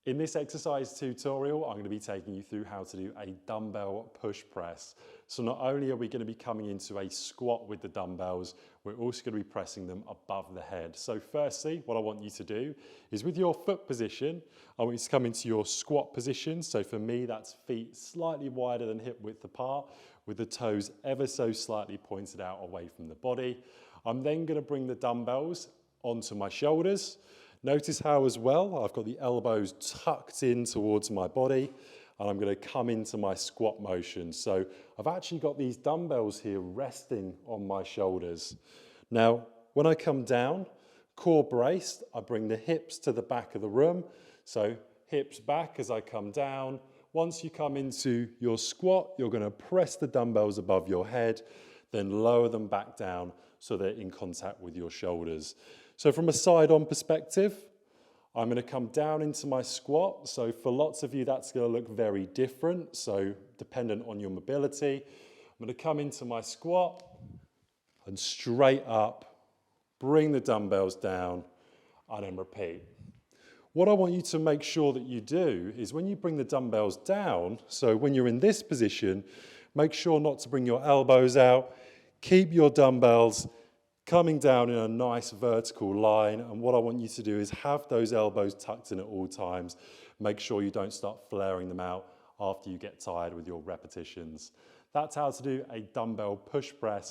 In this exercise tutorial, I'm going to be taking you through how to do a dumbbell push press. So not only are we going to be coming into a squat with the dumbbells, we're also going to be pressing them above the head. So firstly, what I want you to do is with your foot position, I want you to come into your squat position. So for me, that's feet slightly wider than hip width apart, with the toes ever so slightly pointed out away from the body. I'm then going to bring the dumbbells onto my shoulders. Notice how as well, I've got the elbows tucked in towards my body, and I'm going to come into my squat motion. So I've actually got these dumbbells here resting on my shoulders. Now, when I come down, core braced, I bring the hips to the back of the room. So hips back as I come down. Once you come into your squat, you're going to press the dumbbells above your head, then lower them back down so they're in contact with your shoulders. So from a side-on perspective, I'm going to come down into my squat. So for lots of you, that's going to look very different. So dependent on your mobility, I'm going to come into my squat and straight up, bring the dumbbells down, and then repeat. What I want you to make sure that you do is when you bring the dumbbells down, so when you're in this position, make sure not to bring your elbows out. Keep your dumbbells coming down in a nice vertical line, and what I want you to do is have those elbows tucked in at all times. Make sure you don't start flaring them out after you get tired with your repetitions. That's how to do a dumbbell push press.